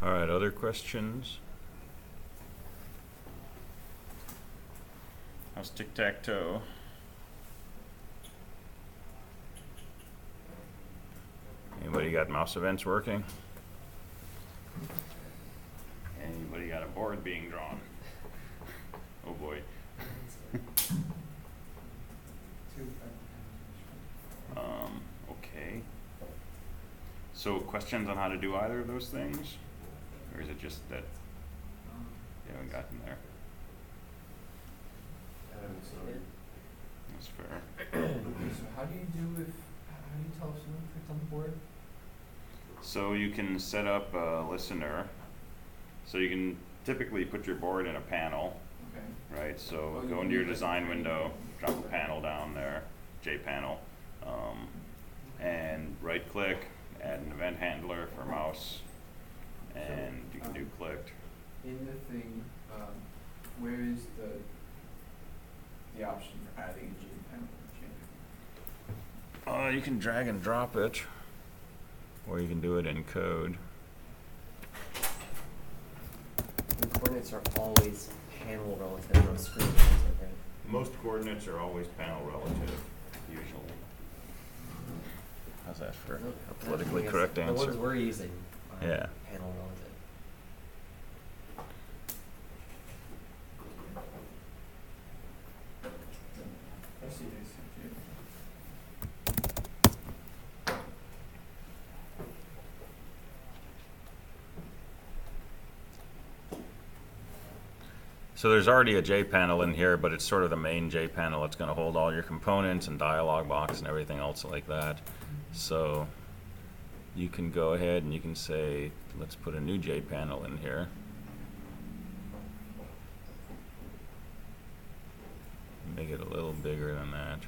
All right, other questions? How's tic-tac-toe? Anybody got mouse events working? Anybody got a board being drawn? Oh boy. Okay. So questions on how to do either of those things? Or is it just that you haven't gotten there? That's fair. So how do you tell if someone clicked on the board? So you can set up a listener. So you can typically put your board in a panel, Okay. right? So go into your design window, drop a panel down there, JPanel, and right click, add an event handler for mouse, and you can do clicked. In the thing, where is the option for adding a JPanel or changing? You can drag and drop it, or you can do it in code. The coordinates are always panel relative, not screen relative, right? Most coordinates are always panel relative, usually. How's that for a politically correct The answer? ones we're using are Yeah. panel relative. I see, I see. So there's already a JPanel in here, but it's sort of the main JPanel. It's going to hold all your components and dialog box and everything else like that. So you can go ahead and you can say, let's put a new JPanel in here. Make it a little bigger than that.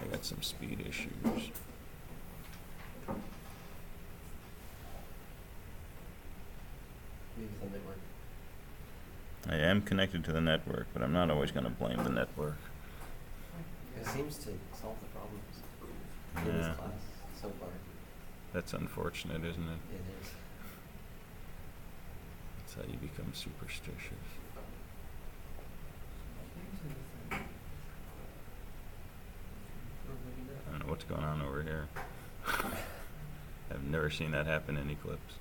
I got some speed issues. Use the network. I am connected to the network, but I'm not always going to blame the network. It seems to solve the problems in Yeah. this class so far. That's unfortunate, isn't it? It is. That's how you become superstitious. I don't know what's going on over here. I've never seen that happen in Eclipse.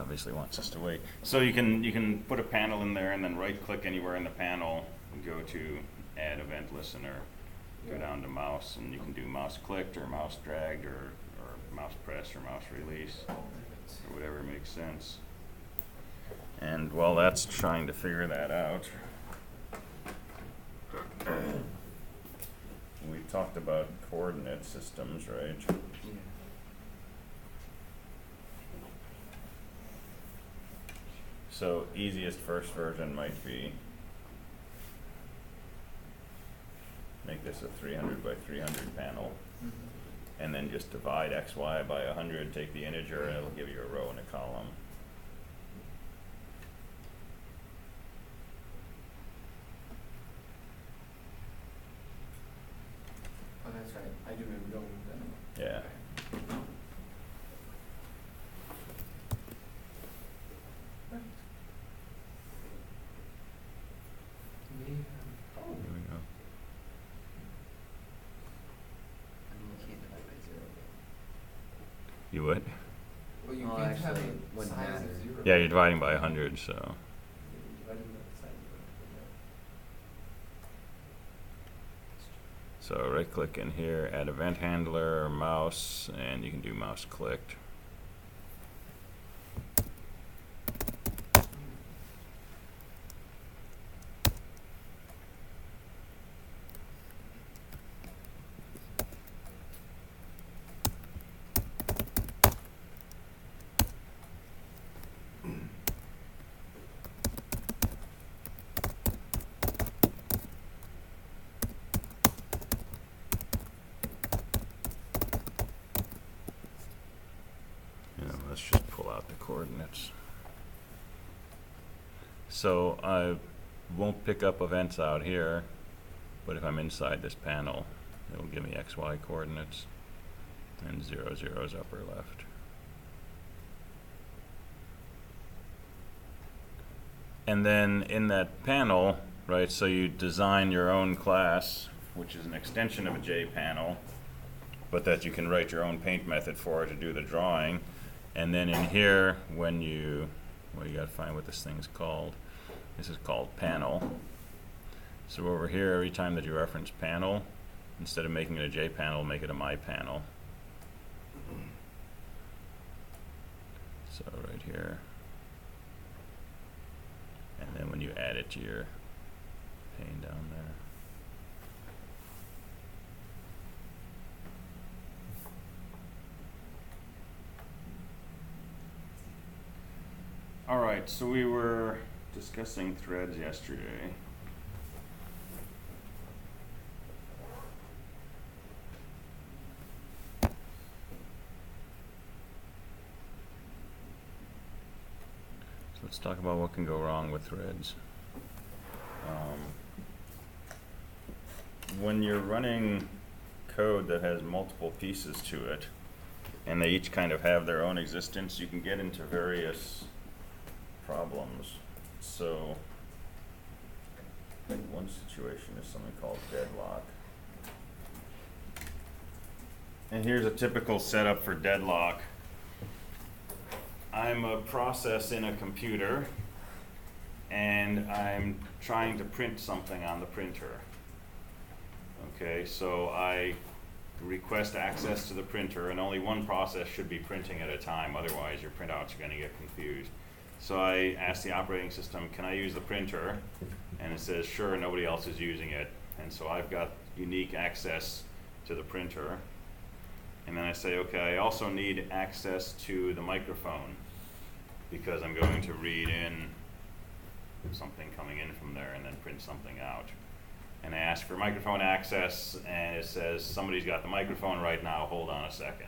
Obviously wants us to wait. So you can put a panel in there and then right click anywhere in the panel and go to add event listener. Go down to mouse and you can do mouse clicked or mouse dragged or mouse press or mouse release or whatever makes sense. And while that's trying to figure that out, we talked about coordinate systems, right? Yeah. So easiest first version might be make this a 300 by 300 panel, and then just divide XY by 100, take the integer, and it'll give you a row and a column. Oh, that's right. I do remember going with that. Yeah. Oh, Here we go. I mean, you can't divide by zero. You would? well, you Well, can't have actually, a wouldn't size matter. of 0. Yeah, you're dividing by 100, so. You're dividing by the size of So right click in here, add event handler, mouse, and you can do mouse clicked. Let's just pull out the coordinates. So won't pick up events out here, but if I'm inside this panel, it'll give me XY coordinates, and 0, 0 is upper left. And then in that panel, right, so you design your own class, which is an extension of a J panel, but that you can write your own paint method for to do the drawing. And then in here, when you, well, you gotta find what this thing's called. This is called panel. So over here, every time that you reference panel, instead of making it a J panel, make it a my panel. So right here. And then when you add it to your pane down there. All right, so we were discussing threads yesterday. Let's talk about what can go wrong with threads. When you're running code that has multiple pieces to it, and they each kind of have their own existence, you can get into various problems. So, I think one situation is something called deadlock. And here's a typical setup for deadlock. I'm a process in a computer, and I'm trying to print something on the printer. Okay, so I request access to the printer, and only one process should be printing at a time, otherwise your printouts are going to get confused. So I ask the operating system, can I use the printer? And it says, sure, nobody else is using it. And so I've got unique access to the printer. And then I say, okay, I also need access to the microphone because I'm going to read in something coming in from there and then print something out. And I ask for microphone access, and it says, somebody's got the microphone right now, hold on a second.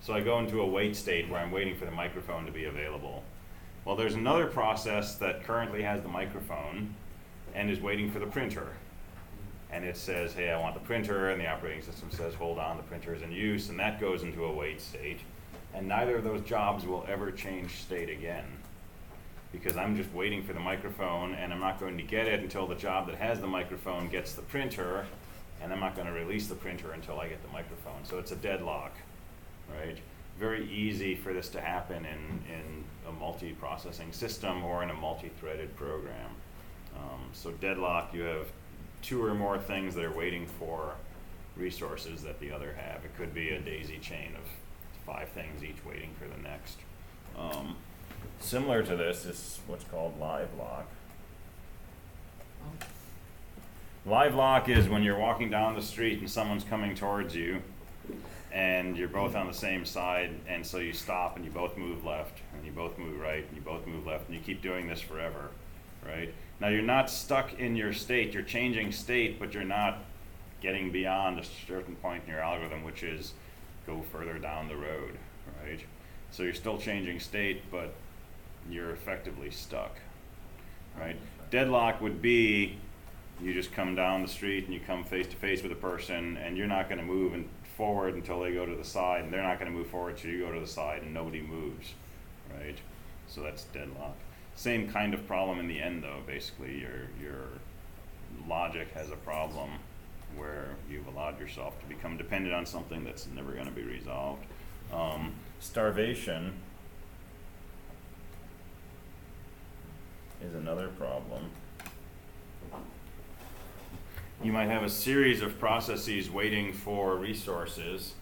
So I go into a wait state where I'm waiting for the microphone to be available. Well, there's another process that currently has the microphone and is waiting for the printer. And it says, hey, I want the printer, and the operating system says, hold on, the printer is in use, and that goes into a wait state. And neither of those jobs will ever change state again, because I'm just waiting for the microphone, and I'm not going to get it until the job that has the microphone gets the printer, and I'm not going to release the printer until I get the microphone. So it's a deadlock, right? Very easy for this to happen in a multi-processing system or in a multi-threaded program. So deadlock, you have two or more things that are waiting for resources that the other have. It could be a daisy chain of 5 things, each waiting for the next. Similar to this is what's called Livelock. Livelock is when you're walking down the street and someone's coming towards you, and you're both on the same side, and so you stop and you both move left, and you both move right, and you both move left, and you keep doing this forever, right? Now you're not stuck in your state, you're changing state, but you're not getting beyond a certain point in your algorithm, which is go further down the road, right? So you're still changing state, but you're effectively stuck, right? Deadlock would be you just come down the street and you come face to face with a person, and you're not going to move forward until they go to the side, and they're not going to move forward till you go to the side, and nobody moves, right? So that's deadlock. Same kind of problem in the end, though. Basically, your logic has a problem where you've allowed yourself to become dependent on something that's never going to be resolved. Starvation is another problem. You might have a series of processes waiting for resources,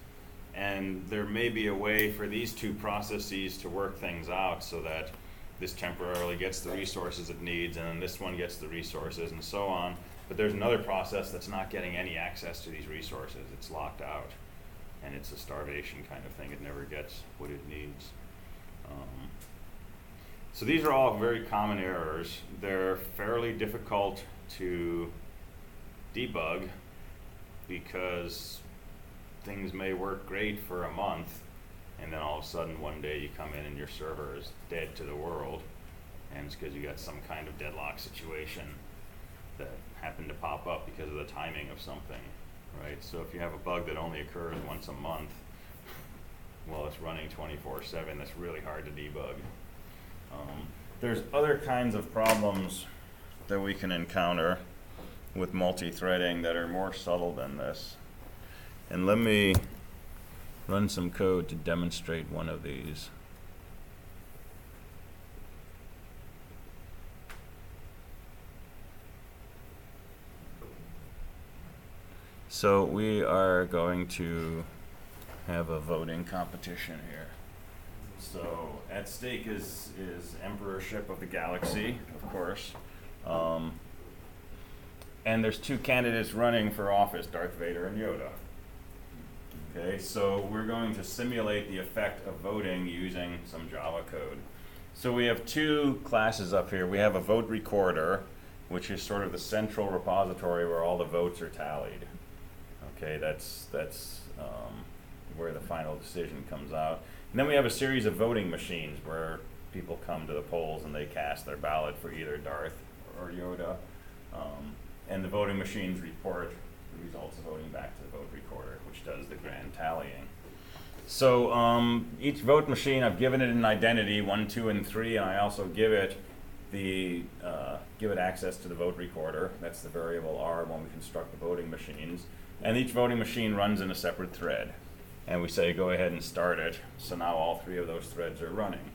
and there may be a way for these two processes to work things out so that this temporarily gets the resources it needs, and then this one gets the resources, and so on. But there's another process that's not getting any access to these resources. It's locked out, and it's a starvation kind of thing. It never gets what it needs. So these are all very common errors. They're fairly difficult to debug because things may work great for a month, and then all of a sudden one day you come in and your server is dead to the world, and it's because you got some kind of deadlock situation. that happen to pop up because of the timing of something, right? So if you have a bug that only occurs once a month, well, it's running 24/7, that's really hard to debug. There's other kinds of problems that we can encounter with multi-threading that are more subtle than this. And let me run some code to demonstrate one of these. So we are going to have a voting competition here. So at stake is emperorship of the galaxy, of course. And there's two candidates running for office, Darth Vader and Yoda. Okay, so we're going to simulate the effect of voting using some Java code. So we have two classes up here. We have a vote recorder, which is sort of the central repository where all the votes are tallied. Okay, that's where the final decision comes out. And then we have a series of voting machines where people come to the polls and they cast their ballot for either Darth or Yoda. And the voting machines report the results of voting back to the vote recorder, which does the grand tallying. So each vote machine, I've given it an identity, 1, 2, and 3, and I also give it access to the vote recorder. That's the variable R when we construct the voting machines. And each voting machine runs in a separate thread. And we say, go ahead and start it. So now all three of those threads are running.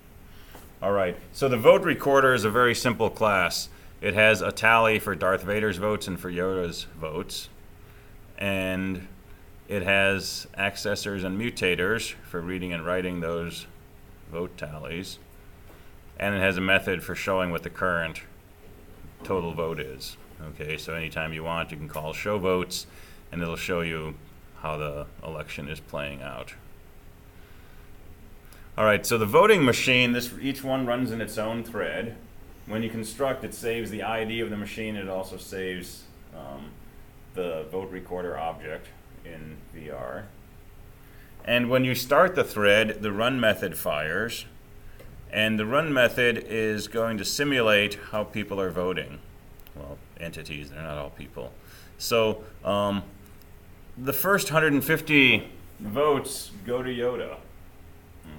All right, so the vote recorder is a very simple class. It has a tally for Darth Vader's votes and for Yoda's votes. And it has accessors and mutators for reading and writing those vote tallies. And it has a method for showing what the current total vote is. Okay, so anytime you want, you can call show votes, and it'll show you how the election is playing out. All right, so the voting machine, each one runs in its own thread. When you construct, it saves the ID of the machine. It also saves the vote recorder object in VR. And when you start the thread, the run method fires. And the run method is going to simulate how people are voting. Well, entities, they're not all people. So the first 150 votes go to Yoda.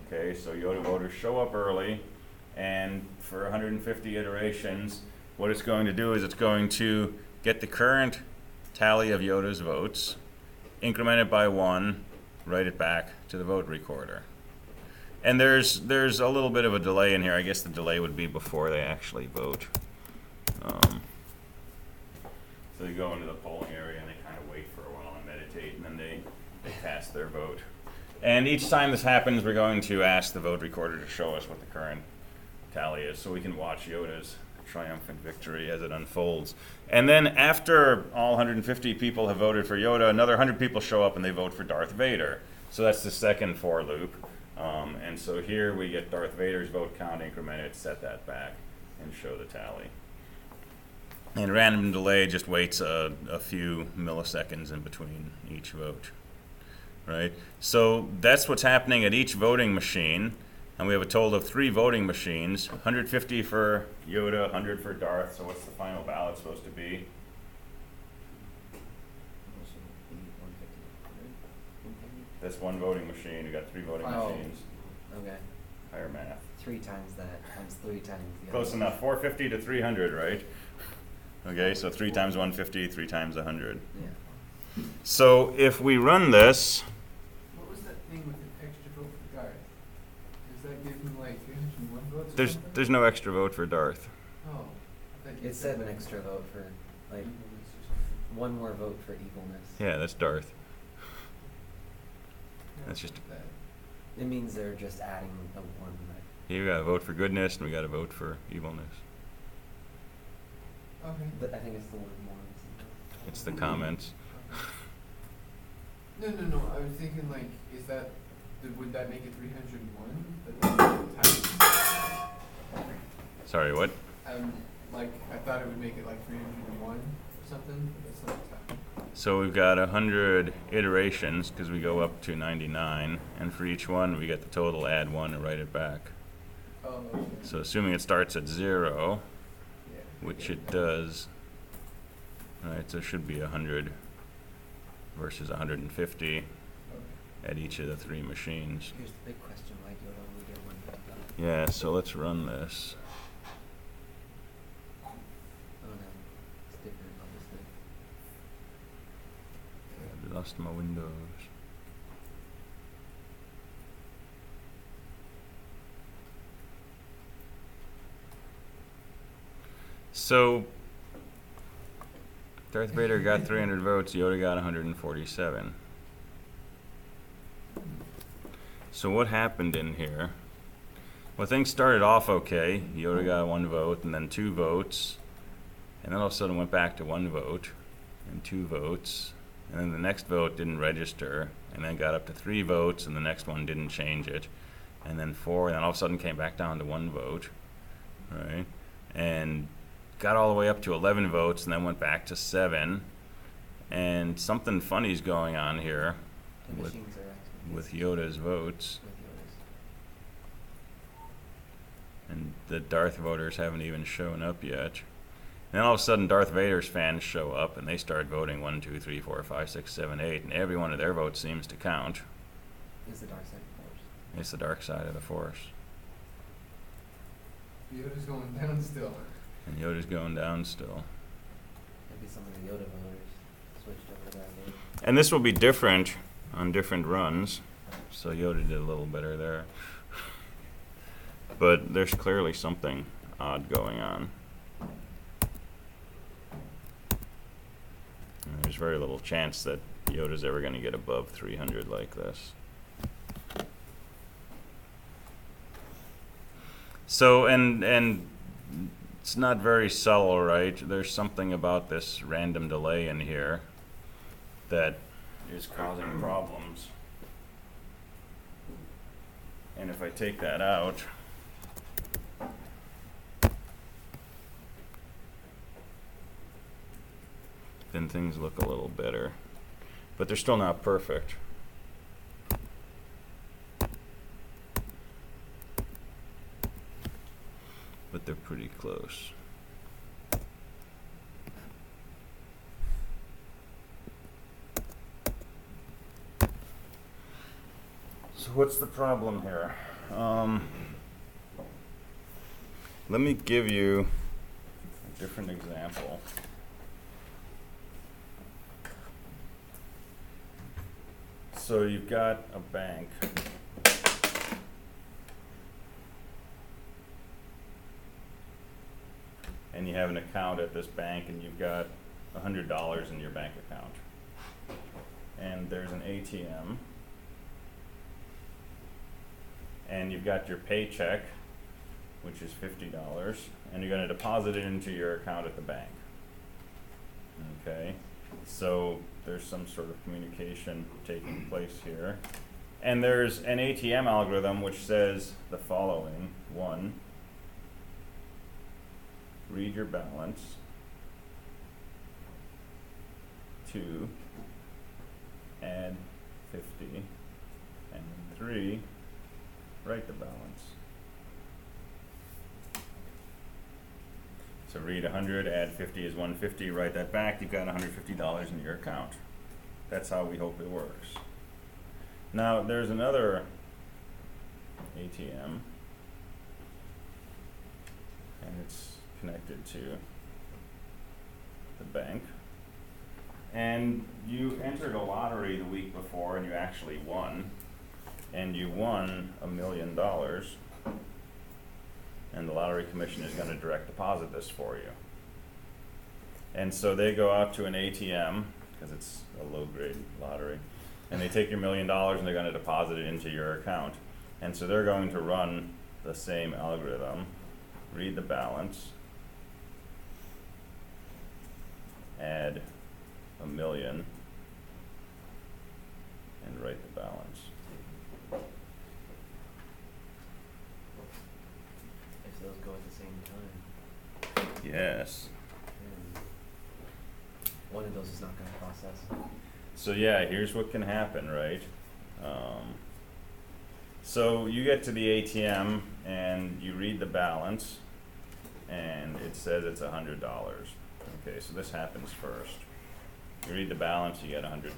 Okay, so Yoda voters show up early, and for 150 iterations, what it's going to do is it's going to get the current tally of Yoda's votes, increment it by 1, write it back to the vote recorder. And there's a little bit of a delay in here. I guess the delay would be before they actually vote. So they go into the polling area and they kind of wait for a while and meditate, and then they cast their vote. And each time this happens, we're going to ask the vote recorder to show us what the current tally is so we can watch Yoda's triumphant victory as it unfolds. And then after all 150 people have voted for Yoda, another 100 people show up and they vote for Darth Vader. So that's the second for loop. And so here we get Darth Vader's vote count incremented, set that back, and show the tally. And random delay just waits a few milliseconds in between each vote, right? So that's what's happening at each voting machine. And we have a total of 3 voting machines, 150 for Yoda, 100 for Darth. So what's the final ballot supposed to be? That's one voting machine. We got 3 voting machines. Okay. Higher math. 3 times that times 3 times the Close other. enough. 450 to 300, right? Okay, so 3 times 150, 3 times 100. Yeah. So if we run this, What was that thing with the extra vote for Darth? Does that give him like 301 votes or something? there's no extra vote for Darth. Oh. I thought you It said an like extra vote for, like, evilness or something. one more vote for evilness. Yeah, that's Darth. Yeah, That's just- that. It means they're just adding the one that. You got to vote for goodness, and we got to vote for evilness. Okay. But I think it's the word more. Isn't It's the comments. Okay. No. I was thinking like, would that make it 301? Sorry, what? Like I thought it would make it like 301 or something, but that's not the time. So we've got 100 iterations because we go up to 99, and for each one we get the total, add 1, and write it back. Oh, okay. So assuming it starts at 0, Yeah. which it does Alright, so it should be 100 versus 150 Okay. at each of the 3 machines. Here's the big question, why do you only get 155? Yeah, so let's run this. Oh no, it's different, obviously. I lost my windows. So Darth Vader got 300 votes, Yoda got 147. So what happened in here? Well, things started off okay. Yoda got 1 vote and then 2 votes. And then all of a sudden went back to 1 vote and 2 votes. And then the next vote didn't register. And then got up to 3 votes and the next one didn't change it. And then 4, and then all of a sudden came back down to 1 vote. Right? And got all the way up to 11 votes and then went back to 7. And something funny's going on here The with, machines are acting. with Yoda's votes. With Yoda's. And the Darth voters haven't even shown up yet. And then all of a sudden Darth Vader's fans show up and they start voting 1, 2, 3, 4, 5, 6, 7, 8, and every one of their votes seems to count. It's the dark side of the force. It's the dark side of the Force. Yoda's going down still. And Yoda's going down still. Maybe some of the Yoda voters switched over to that game. And this will be different on different runs. So Yoda did a little better there. But there's clearly something odd going on. And there's very little chance that Yoda's ever going to get above 300 like this. So, and it's not very subtle, right? There's something about this random delay in here that is causing problems. And if I take that out, then things look a little better. But they're still not perfect. But they're pretty close. So what's the problem here? Let me give you a different example. So you've got a bank. And you have an account at this bank and you've got $100 in your bank account. And there's an ATM. And you've got your paycheck, which is $50, and you're going to deposit it into your account at the bank. Okay, so there's some sort of communication taking place here. And there's an ATM algorithm which says the following. 1, read your balance. 2, add 50. And 3, write the balance. So read 100, add 50 is 150, write that back, you've got $150 in your account. That's how we hope it works. Now there's another ATM, and it's connected to the bank. And you entered a lottery the week before and you actually won. And you won $1 million, and the lottery commission is going to direct deposit this for you. And so they go out to an ATM, because it's a low-grade lottery, and they take your $1 million and they're going to deposit it into your account. And so they're going to run the same algorithm, read the balance, add $1 million, and write the balance. If those go at the same time. Yes. then one of those is not going to process. So yeah, here's what can happen, right? So you get to the ATM and you read the balance, and it says it's $100, Okay, so this happens first. You read the balance, you get $100.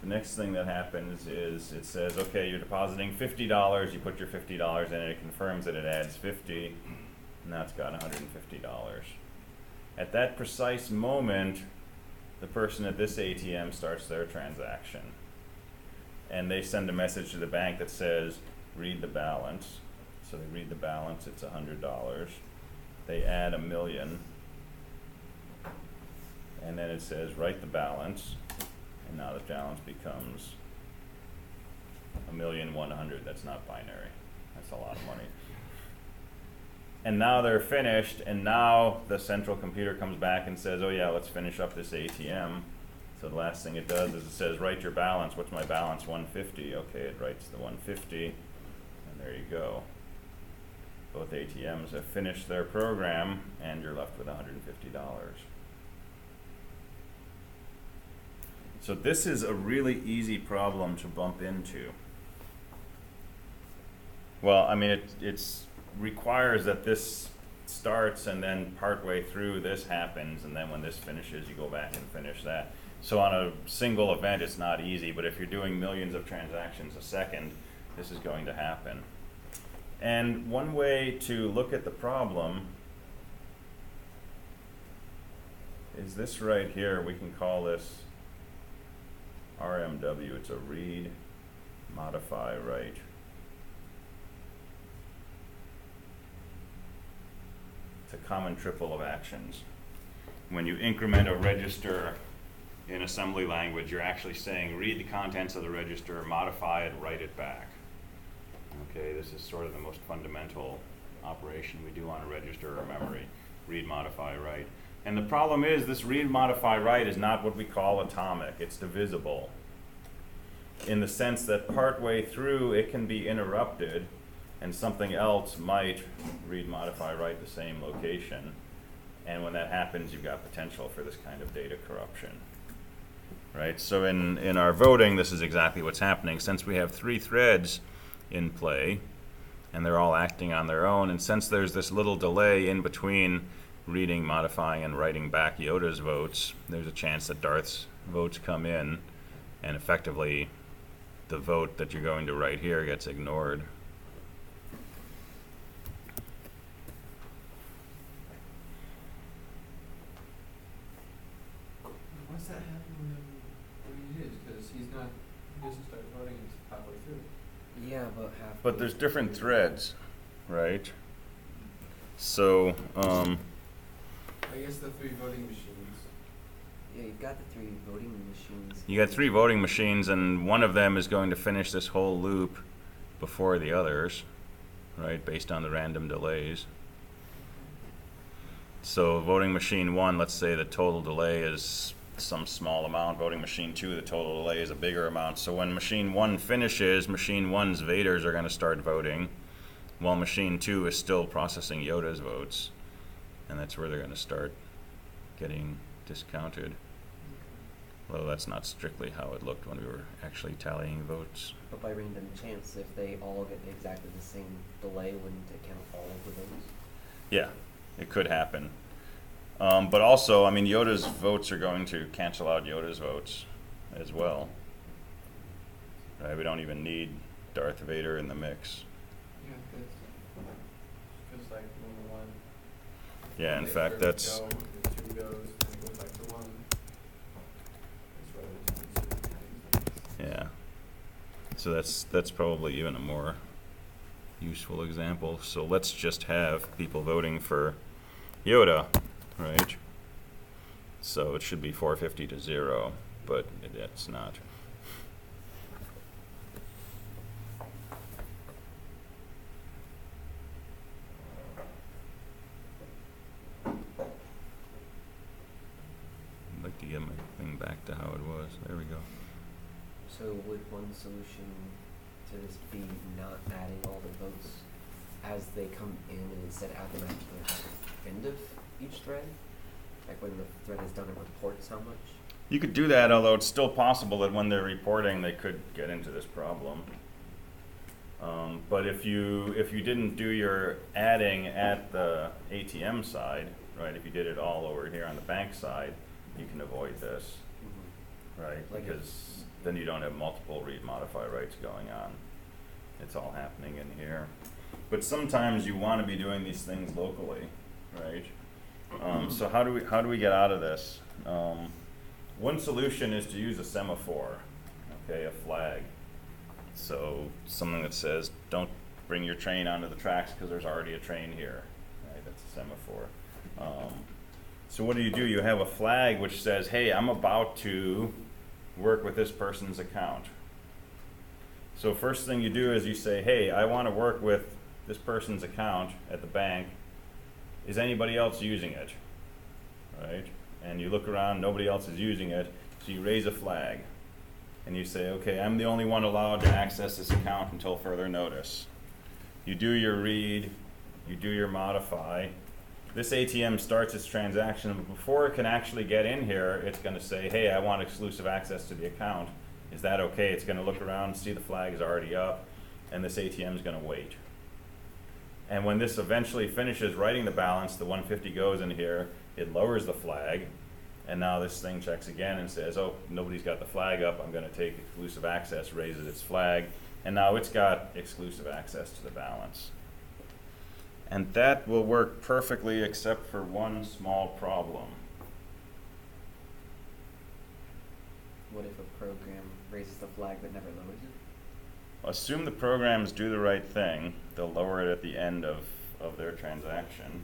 The next thing that happens is it says, okay, you're depositing $50, you put your $50 in, it confirms that it adds 50, and now it's got $150. At that precise moment, the person at this ATM starts their transaction. And they send a message to the bank that says, read the balance. So they read the balance, it's $100. They add $1 million. And then it says, write the balance. And now the balance becomes $1,100,000. That's not binary. That's a lot of money. And now they're finished, and now the central computer comes back and says, oh yeah, let's finish up this ATM. So the last thing it does is it says, write your balance. What's my balance? 150. Okay, it writes the 150, and there you go. Both ATMs have finished their program, and you're left with $150. So this is a really easy problem to bump into. Well, I mean, it's requires that this starts and then partway through this happens, and then when this finishes, you go back and finish that. So on a single event, it's not easy, but if you're doing millions of transactions a second, this is going to happen. And one way to look at the problem is this right here. We can call this RMW. It's a read, modify, write. It's a common triple of actions. When you increment a register in assembly language, you're actually saying read the contents of the register, modify it, write it back. Okay, this is sort of the most fundamental operation we do on a register or memory. Read, modify, write. And the problem is this read, modify, write is not what we call atomic. It's divisible in the sense that partway through it can be interrupted and something else might read, modify, write the same location. And when that happens, you've got potential for this kind of data corruption. Right? So in our voting, this is exactly what's happening. Since we have 3 threads in play, and they're all acting on their own, and since there's this little delay in between reading, modifying, and writing back Yoda's votes, there's a chance that Darth's votes come in, and effectively the vote that you're going to write here gets ignored. What's that happen when he is? Because he doesn't start voting until halfway through. Yeah, about half. But there's different threads, right? So, I guess the 3 voting machines. Yeah, you've got the 3 voting machines. you got 3 voting machines, and one of them is going to finish this whole loop before the others, right, based on the random delays. So voting machine 1, let's say the total delay is some small amount. Voting machine 2, the total delay is a bigger amount. So when machine 1 finishes, machine 1's vaders are going to start voting, while machine 2 is still processing Yoda's votes. And that's where they're going to start getting discounted. Although that's not strictly how it looked when we were actually tallying votes. But by random chance, if they all get exactly the same delay, wouldn't it count all of the votes? Yeah, it could happen. But also, I mean, Yoda's votes are going to cancel out Yoda's votes as well. Right? We don't even need Darth Vader in the mix. Yeah, that's just like 1 1. Yeah, in fact, that's... Go, the 2 goes, then it goes back to 1. That's rather than Yeah. So that's probably even a more useful example. So let's just have people voting for Yoda, right? So it should be 450 to 0, but it's not. I'd like to get my thing back to how it was. There we go. So would one solution to this be not adding all the votes as they come in and instead add them at the end of each thread? Like when the thread is done, it reports how much? You could do that, although it's still possible that when they're reporting, they could get into this problem. But if you didn't do your adding at the ATM side, right? If you did it all over here on the bank side, you can avoid this, right? Like Because then you don't have multiple read modify writes going on. It's all happening in here. But sometimes you want to be doing these things locally, right? So how do we get out of this? One solution is to use a semaphore, okay, a flag. So something that says, don't bring your train onto the tracks because there's already a train here, right? That's a semaphore. So what do? You have a flag which says, hey, I'm about to work with this person's account. So first thing you do is you say, hey, I want to work with this person's account at the bank. Is anybody else using it, right? And you look around, nobody else is using it, so you raise a flag. And you say, okay, I'm the only one allowed to access this account until further notice. You do your read, you do your modify. This ATM starts its transaction, but before it can actually get in here, it's going to say, hey, I want exclusive access to the account. Is that okay? It's going to look around, see the flag is already up, and this ATM is going to wait. And when this eventually finishes writing the balance, the 150 goes in here, it lowers the flag, and now this thing checks again and says, oh, nobody's got the flag up, I'm going to take exclusive access, raises its flag, and now it's got exclusive access to the balance. And that will work perfectly except for one small problem. What if a program raises the flag but never lowers it? Assume the programs do the right thing, they'll lower it at the end of their transaction.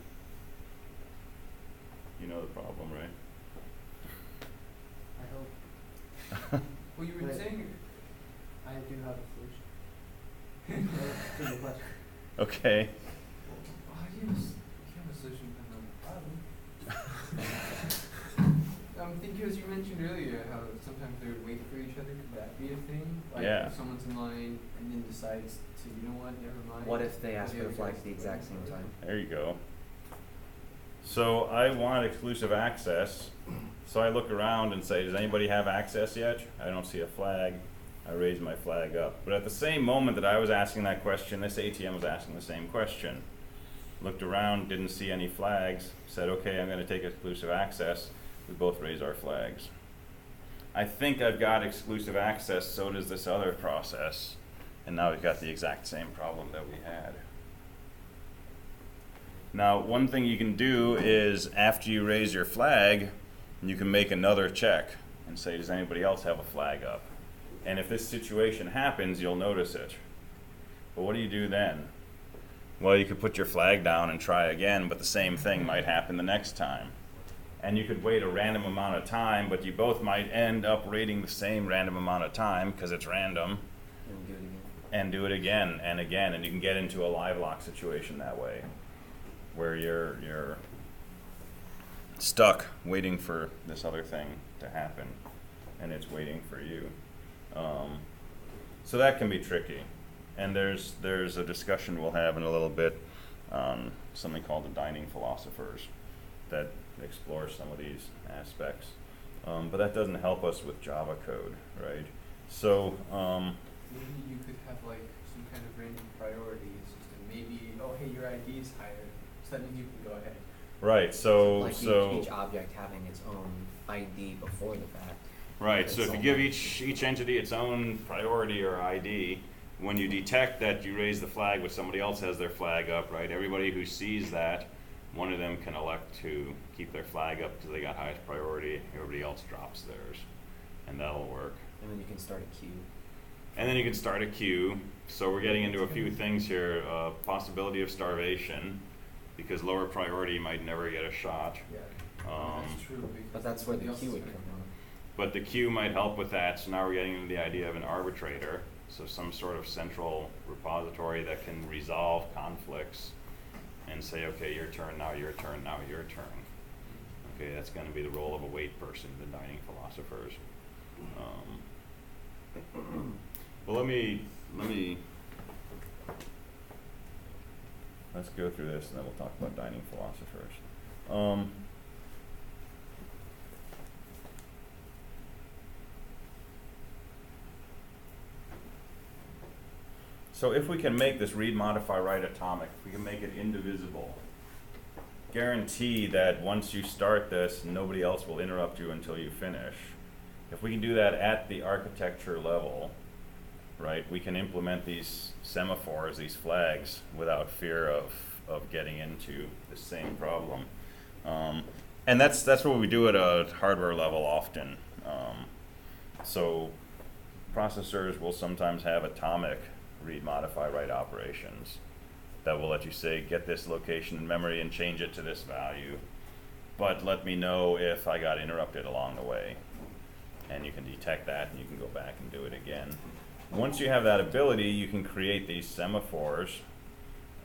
You know the problem, right? I hope. Well, you were Right. saying, I do have a solution. To the question. Okay. how do you have a solution for the problem? I'm thinking, because you mentioned earlier how sometimes they would wait for each other. Could that be a thing? Like Yeah. if someone's in line and then decides to, you know what, never mind. What if they ask for the other flag guy's at the exact same time? There you go. So I want exclusive access. So I look around and say, does anybody have access yet? I don't see a flag. I raise my flag up. But at the same moment that I was asking that question, this ATM was asking the same question. Looked around, didn't see any flags, said, okay, I'm going to take exclusive access. We both raise our flags. I think I've got exclusive access, so does this other process. And now we've got the exact same problem that we had. Now, one thing you can do is after you raise your flag, you can make another check and say, does anybody else have a flag up? And if this situation happens, you'll notice it. But what do you do then? Well, you could put your flag down and try again, but the same thing might happen the next time. And you could wait a random amount of time, but you both might end up rating the same random amount of time because it's random. And do it again. And do it again and again, and you can get into a Livelock situation that way, where you're stuck waiting for this other thing to happen, and it's waiting for you. So that can be tricky, and there's a discussion we'll have in a little bit on something called the dining philosophers that explores some of these aspects, but that doesn't help us with Java code, right? So Maybe you could have like some kind of random priority system. Maybe, oh hey, your ID is higher, so that means you can go ahead. right, so Like so each object having its own ID before the fact. right, so if you give It's each entity its own priority or ID, when you detect that you raise the flag but somebody else has their flag up, right? Everybody who sees that, one of them can elect to keep their flag up because they got highest priority. Everybody else drops theirs, and that'll work. And then you can start a queue. And then you can start a queue. So we're getting into a few things here. Possibility of starvation, because lower priority might never get a shot. Yeah. Um, That's true. Because But that's where the somebody queue else would is come gonna- in. But the queue might help with that, so now we're getting into the idea of an arbitrator, so some sort of central repository that can resolve conflicts and say, okay, your turn, now your turn, now your turn. Okay, that's gonna be the role of a wait person, the dining philosophers. Well, let's go through this and then we'll talk about dining philosophers. So if we can make this read, modify, write atomic, if we can make it indivisible, guarantee that once you start this, nobody else will interrupt you until you finish. If we can do that at the architecture level, right, we can implement these semaphores, these flags, without fear of getting into the same problem. And that's what we do at a hardware level often. So processors will sometimes have atomic read, modify, write operations that will let you say, get this location in memory and change it to this value, but let me know if I got interrupted along the way. And you can detect that and you can go back and do it again. Once you have that ability, you can create these semaphores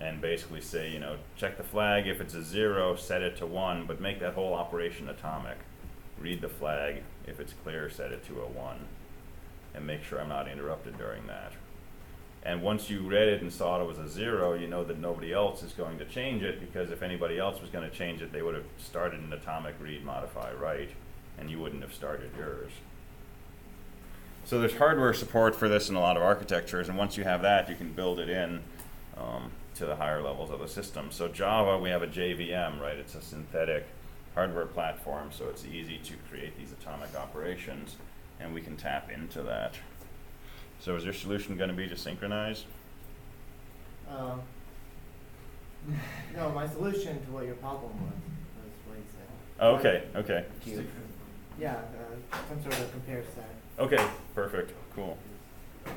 and basically say, you know, check the flag. If it's a 0, set it to 1, but make that whole operation atomic. Read the flag. If it's clear, set it to a 1. And make sure I'm not interrupted during that. And once you read it and saw it was a 0, you know that nobody else is going to change it, because if anybody else was going to change it, they would have started an atomic read, modify, write, and you wouldn't have started yours. So there's hardware support for this in a lot of architectures, and once you have that, you can build it in to the higher levels of the system. So Java, we have a JVM, right? It's a synthetic hardware platform, so it's easy to create these atomic operations, and we can tap into that. So is your solution going to be to synchronize? No, my solution to what your problem was what he said. Oh, okay, okay. Yeah, some sort of compare set. Okay, perfect, cool. But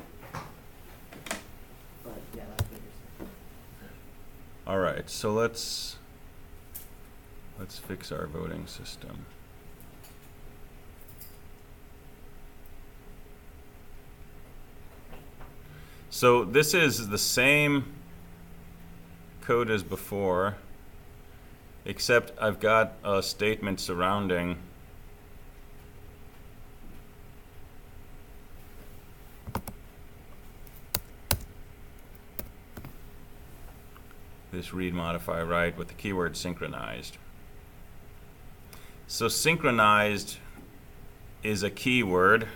yeah, that's what you're saying. All right, so let's fix our voting system. So this is the same code as before, except I've got a statement surrounding this read, modify, write with the keyword synchronized. So synchronized is a keyword.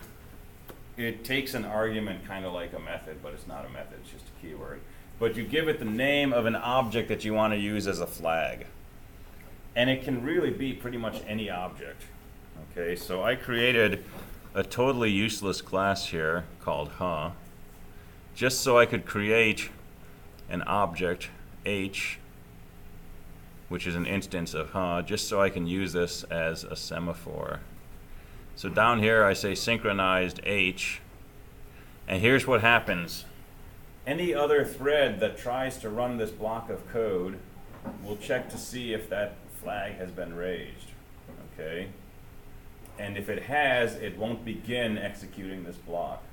It takes an argument kind of like a method, but it's not a method, it's just a keyword. But you give it the name of an object that you want to use as a flag. And it can really be pretty much any object. Okay, so I created a totally useless class here called just so I could create an object, H, which is an instance of just so I can use this as a semaphore. So down here I say synchronized H, and here's what happens. Any other thread that tries to run this block of code will check to see if that flag has been raised, okay? And if it has, it won't begin executing this block.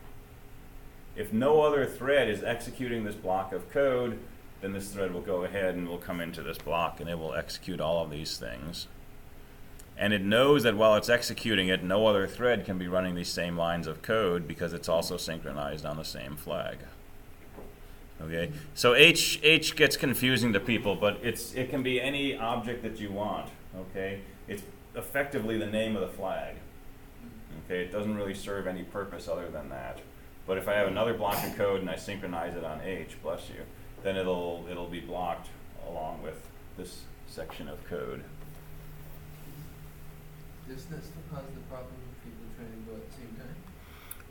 If no other thread is executing this block of code, then this thread will go ahead and will come into this block and it will execute all of these things. And it knows that while it's executing it, no other thread can be running these same lines of code because it's also synchronized on the same flag. Okay, so H gets confusing to people, but it can be any object that you want. Okay, it's effectively the name of the flag. Okay, it doesn't really serve any purpose other than that. But if I have another block of code and I synchronize it on H, bless you, then it'll be blocked along with this section of code. Doesn't that still cause the problem of people trying to go at the same time?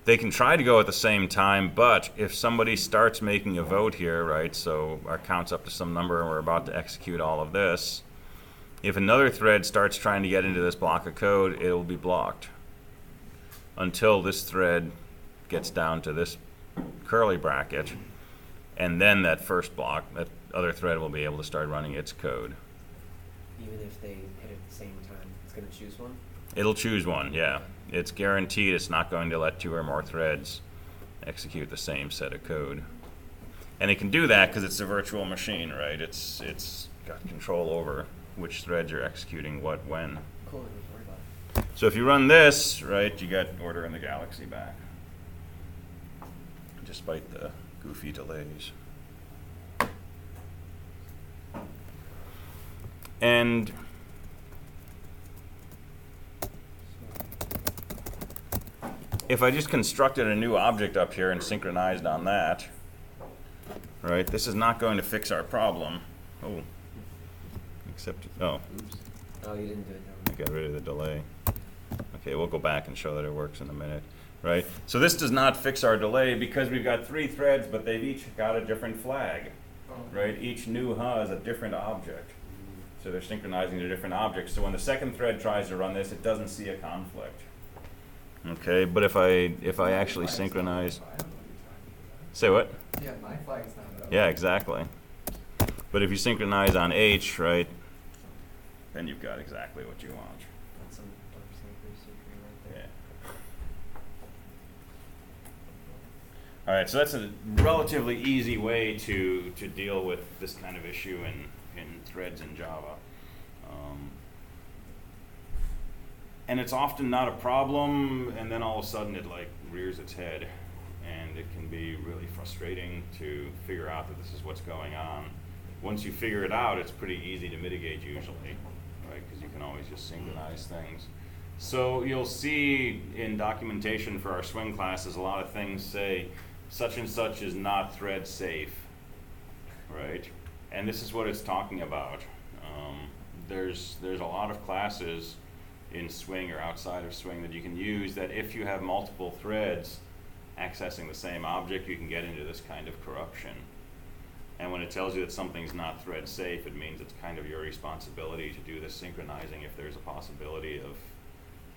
They can try to go at the same time, but if somebody starts making a vote here, right, so our count's up to some number and we're about to execute all of this, if another thread starts trying to get into this block of code, it'll be blocked until this thread gets down to this curly bracket, and then that first block, that other thread will be able to start running its code. Even if they hit it at the same time, it's going to choose one? It'll choose one, yeah. It's guaranteed it's not going to let 2 or more threads execute the same set of code. And it can do that because it's a virtual machine, right? It's got control over which threads are executing what when. Cool, I don't worry about it. So if you run this, right, you got Order in the Galaxy back, despite the goofy delays. And if I just constructed a new object up here and synchronized on that, right, this is not going to fix our problem. Oh, except, oh, Oops. Oh, you didn't do it, I no. got rid of the delay. Okay, we'll go back and show that it works in a minute, right? So this does not fix our delay because we've got 3 threads, but they've each got a different flag, Oh. right? Each new has a different object. So they're synchronizing to different objects. So when the second thread tries to run this, it doesn't see a conflict. Okay, but if I actually synchronize, say what? Yeah, my flag's not up. Yeah, exactly. But if you synchronize on H, right, then you've got exactly what you want. That's some right there. Yeah. All right, so that's a relatively easy way to deal with this kind of issue in threads in Java. And it's often not a problem, and then all of a sudden it like rears its head, and it can be really frustrating to figure out that this is what's going on. Once you figure it out, it's pretty easy to mitigate usually, right? Because you can always just synchronize things. So you'll see in documentation for our swing classes, a lot of things say such and such is not thread safe, right? And this is what it's talking about. There's a lot of classes in Swing or outside of Swing that you can use that if you have multiple threads accessing the same object, you can get into this kind of corruption. And when it tells you that something's not thread safe, it means it's kind of your responsibility to do this synchronizing if there's a possibility of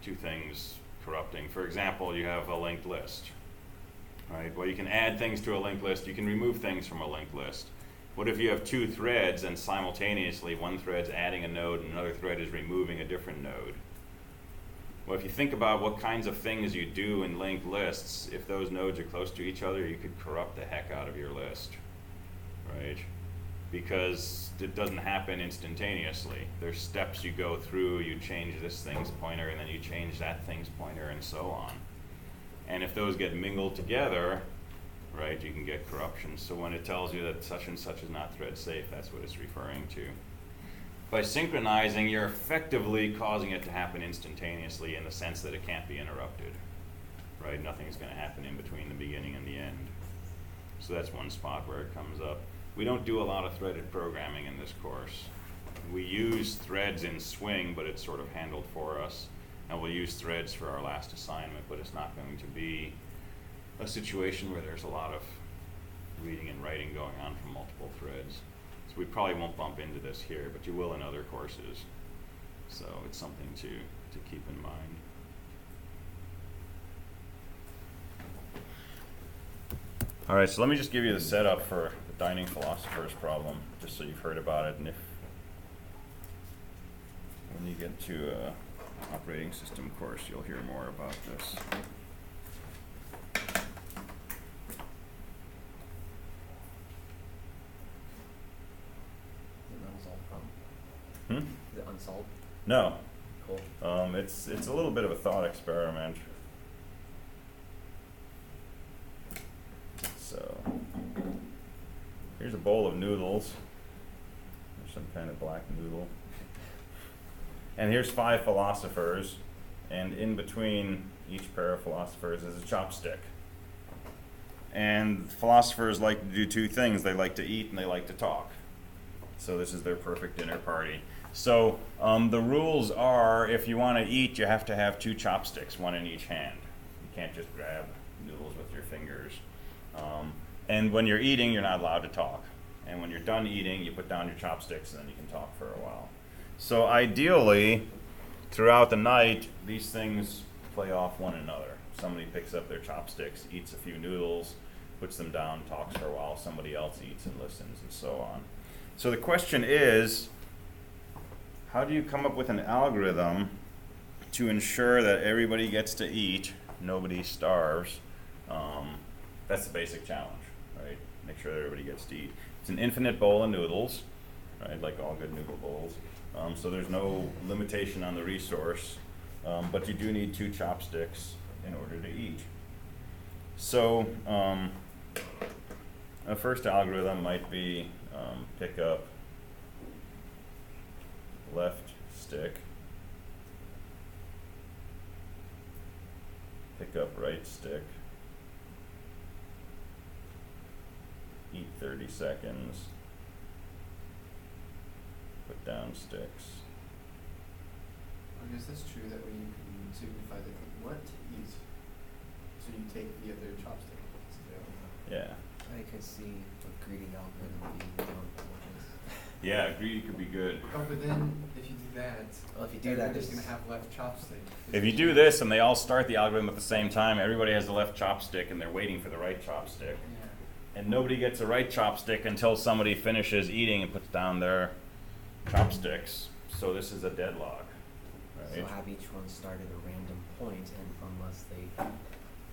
2 things corrupting. For example, you have a linked list, right? Well, you can add things to a linked list, you can remove things from a linked list. What if you have 2 threads and simultaneously one thread's adding a node and another thread is removing a different node? Well, if you think about what kinds of things you do in linked lists, if those nodes are close to each other, you could corrupt the heck out of your list, right? Because it doesn't happen instantaneously. There's steps you go through, you change this thing's pointer, and then you change that thing's pointer, and so on. And if those get mingled together, right, you can get corruption. So when it tells you that such and such is not thread safe, that's what it's referring to. By synchronizing, you're effectively causing it to happen instantaneously in the sense that it can't be interrupted, right? Nothing's going to happen in between the beginning and the end. So that's one spot where it comes up. We don't do a lot of threaded programming in this course. We use threads in Swing, but it's sort of handled for us. And we'll use threads for our last assignment, but it's not going to be a situation where there's a lot of reading and writing going on from multiple threads. So we probably won't bump into this here, but you will in other courses. So it's something to keep in mind. All right, so let me just give you the setup for the Dining Philosophers problem, just so you've heard about it. And if when you get to operating system course, you'll hear more about this. Hmm? Is it unsolved? No. Cool. It's a little bit of a thought experiment. So here's a bowl of noodles. There's some kind of black noodle. And here's 5 philosophers, and in between each pair of philosophers is a chopstick. And philosophers like to do 2 things. They like to eat and they like to talk. So this is their perfect dinner party. So the rules are, if you want to eat, you have to have 2 chopsticks, 1 in each hand. You can't just grab noodles with your fingers. And when you're eating, you're not allowed to talk. And when you're done eating, you put down your chopsticks and then you can talk for a while. So ideally, throughout the night, these things play off one another. Somebody picks up their chopsticks, eats a few noodles, puts them down, talks for a while, somebody else eats and listens, and so on. So the question is, how do you come up with an algorithm to ensure that everybody gets to eat, nobody starves? That's the basic challenge, right? Make sure that everybody gets to eat. It's an infinite bowl of noodles, right? Like all good noodle bowls. So there's no limitation on the resource, but you do need 2 chopsticks in order to eat. So a first algorithm might be pick up left stick, pick up right stick, eat 30 seconds, put down sticks. I guess that's true, that way you can signify that you want to eat. So you take the other chopstick. Yeah. I could see a greedy algorithm being on Yeah, greedy could be good. Oh, but then if you do that, Well, if you do that, everybody's it's- gonna have left chopstick. If you do this and they all start the algorithm at the same time, everybody has the left chopstick and they're waiting for the right chopstick. Yeah. And nobody gets a right chopstick until somebody finishes eating and puts down their chopsticks. So this is a deadlock, So right? have each one start at a random point, and unless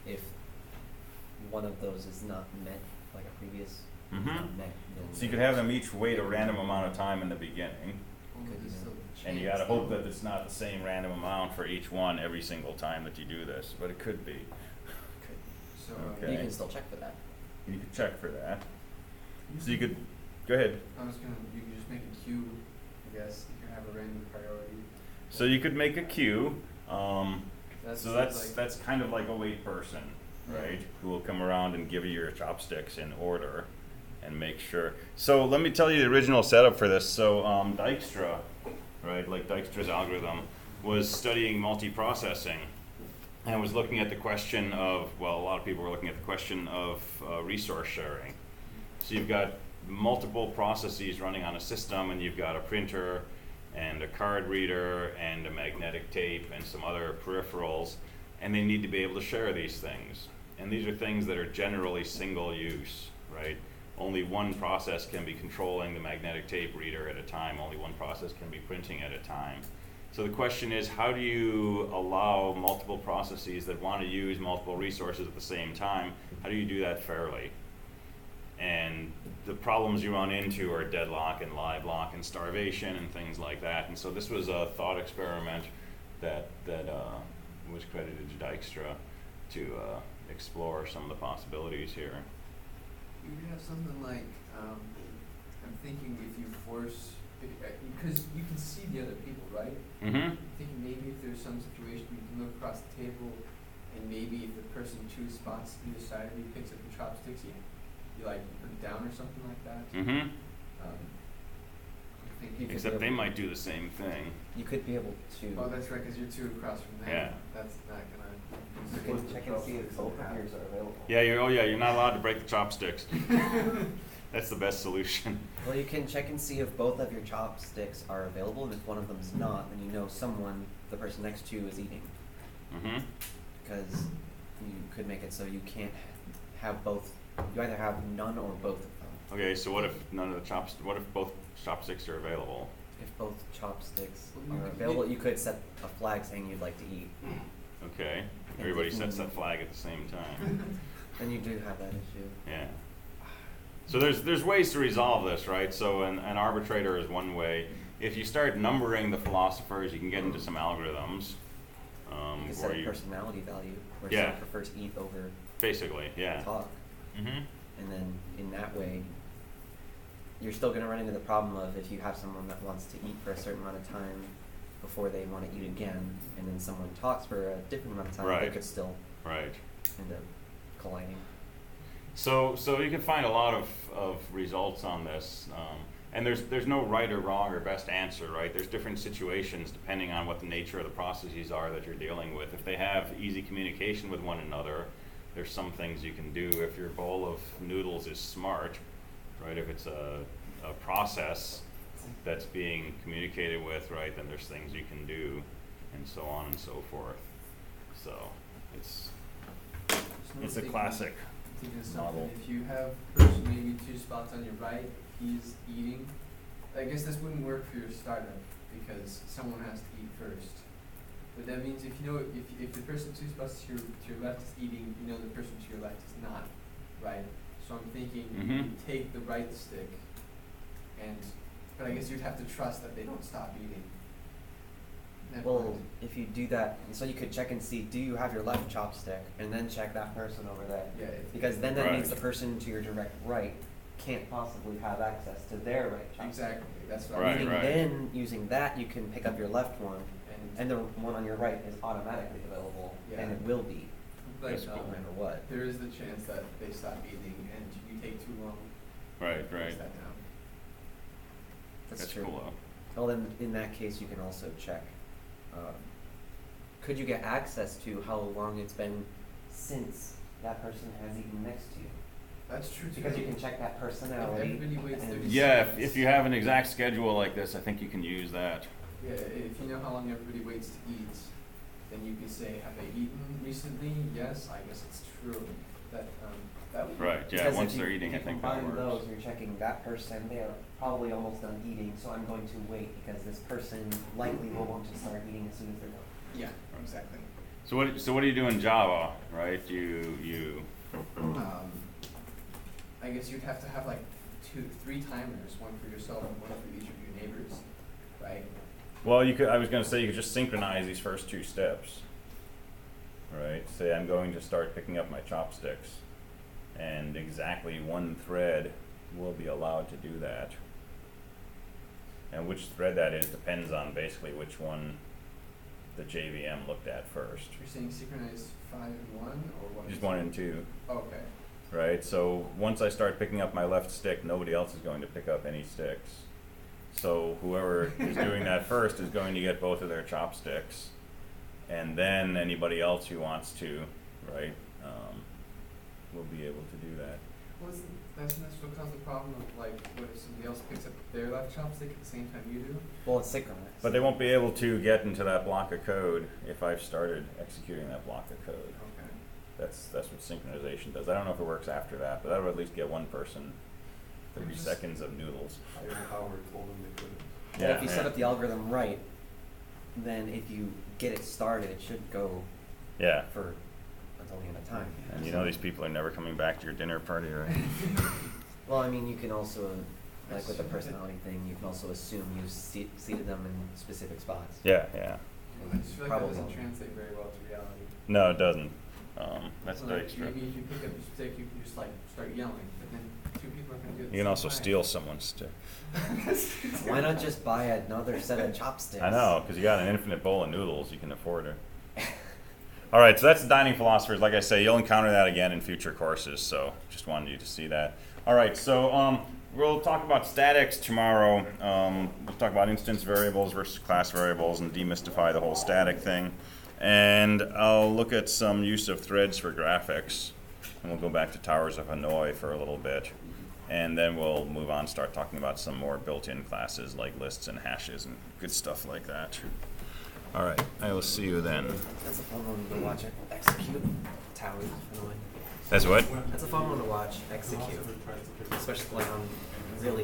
if one of those is not met, like a previous is Mhm. not met, then So you could have them each wait a random amount of time in the beginning. Well, Could there's be still that. the And you chance gotta hope though. that it's not the same random amount for each one every single time that you do this, but it could be. So, Okay. you can still check for that. You could check for that. So you could, go ahead. I was gonna, you can just make a queue, I guess, you can have a random priority. So you could make a queue. That's So like, that's kind of like a wait person, right? Who will come around and give you your chopsticks in order and make sure. So let me tell you the original setup for this. So Dijkstra, right, like Dijkstra's algorithm, was studying multiprocessing and was looking at the question of, well, a lot of people were looking at the question of resource sharing. So you've got multiple processes running on a system, and you've got a printer and a card reader and a magnetic tape and some other peripherals, and they need to be able to share these things. And these are things that are generally single use, right? Only one process can be controlling the magnetic tape reader at a time. Only one process can be printing at a time. So the question is, how do you allow multiple processes that want to use multiple resources at the same time? How do you do that fairly? And the problems you run into are Deadlock and Livelock and Starvation and things like that. And so this was a thought experiment that was credited to Dijkstra to explore some of the possibilities here. you could have something like, I'm thinking if you force, because you can see the other people, right? Mm-hmm. I'm thinking maybe if there's some situation you can look across the table, and maybe if the person 2 spots either side of you picks up the chopsticks, you like put it down or something like that. Mm-hmm. I'm thinking. Except they might do the same thing. You could be able to. Oh, that's right, because you're 2 across from them. Yeah. That's not gonna. You can check and see if both of yours are available. Yeah, you're not allowed to break the chopsticks. That's the best solution. Well, you can check and see if both of your chopsticks are available, and if one of them's not, then you know someone, the person next to you, is eating. Mm-hmm. Because you could make it so you can't have both. You either have none or both of them. Okay, so what if what if both chopsticks are available? If both chopsticks Well, you are could available, make- you could set a flag saying you'd like to eat. Okay, everybody sets that flag at the same time. Then you do have that issue. Yeah. So there's ways to resolve this, right? So an arbitrator is one way. If you start numbering the philosophers, you can get into some algorithms. You could set where a you personality value where Yeah. some prefer to eat over basically, yeah. talk. Mm-hmm. And then in that way, you're still going to run into the problem of if you have someone that wants to eat for a certain amount of time before they want to eat again, and then someone talks for a different amount of time, they Right. could still Right. end up colliding. So you can find a lot of results on this, and there's no right or wrong or best answer, right? There's different situations depending on what the nature of the processes are that you're dealing with. If they have easy communication with one another, there's some things you can do. If your bowl of noodles is smart, right? If it's a process that's being communicated with, right? Then there's things you can do, and so on and so forth. So it's a classic Thinking of model. something, if you have person maybe 2 spots on your right, he's eating, I guess this wouldn't work for your startup, because someone has to eat first. But that means if you know, if the person 2 spots to your left is eating, you know the person to your left is not, right? So I'm thinking you take the right stick, but I guess you'd have to trust that they don't stop eating. That Well, point. if you do that, so you could check and see, do you have your left chopstick, and then check that person over there. Yeah. Because then that means Right. the person to your direct right can't possibly have access to their right chopstick. Exactly, that's what Right, I'm right. Then using that, you can pick up your left one, And, and the one on your right is automatically available, and Yeah. it will be, but, That's cool. no matter what. there is the chance that they stop eating and you take too long to right. place that down. That's That's true. cool though. Well, then, in that case, you can also check, could you get access to how long it's been since that person has eaten next to you? That's true too. Because you can check that If personality. everybody waits and- 30 Yeah, seconds. if you have an exact schedule like this, I think you can use that. Yeah, if you know how long everybody waits to eat, then you can say, have they eaten recently? Yes, I guess it's true. That would be. Right, yeah, Because once if you- they're eating, I if you think that combine works. those, you're checking that person, they are probably almost done eating, so I'm going to wait because this person likely will want to start eating as soon as they're done. Yeah, exactly. So what do you do in Java, right? You I guess you'd have to have like 3 timers, one for yourself and one for each of your neighbors, right? well, I was gonna say you could just synchronize these first 2 steps. Right? Say I'm going to start picking up my chopsticks, and exactly 1 thread will be allowed to do that. And which thread that is depends on basically which one the JVM looked at first. You're saying synchronized 5 and 1 or what? Just 1 and 2. Okay. Right? So once I start picking up my left stick, nobody else is going to pick up any sticks. So whoever is doing that first is going to get both of their chopsticks, and then anybody else who wants to, right, will be able to do that. That's what causes the problem of like, what if somebody else picks up their left chopstick at the same time you do? Well, it's synchronized. But they won't be able to get into that block of code if I've started executing that block of code. Okay. That's what synchronization does. I don't know if it works after that, but that would at least get one person 30 Just- seconds of noodles. Howard told them they couldn't. And if you set up the algorithm right, then if you get it started, it should go Yeah. for until the end of time. And you know these people are never coming back to your dinner party, right? Well, I mean, you can also, like with the personality thing, you can also assume you seated them in specific spots. Yeah. I just feel like that Probably doesn't won't. translate very well to reality. No, it doesn't. That's So, the like, extra. maybe if you pick up your stick, you can just like start yelling, but then 2 people are gonna do it. You can also steal someone's stick. Why not just buy another set of chopsticks? I know, because you got an infinite bowl of noodles, you can afford it. All right, so that's Dining Philosophers. Like I say, you'll encounter that again in future courses, so just wanted you to see that. All right, so we'll talk about statics tomorrow. We'll talk about instance variables versus class variables and demystify the whole static thing. And I'll look at some use of threads for graphics. And we'll go back to Towers of Hanoi for a little bit. And then we'll move on, start talking about some more built-in classes like lists and hashes and good stuff like that. All right, I will see you then. That's a fun one to watch it execute. Towers, annoying. That's what? That's a fun one to watch execute, Philosopher tries to figure out- especially like on really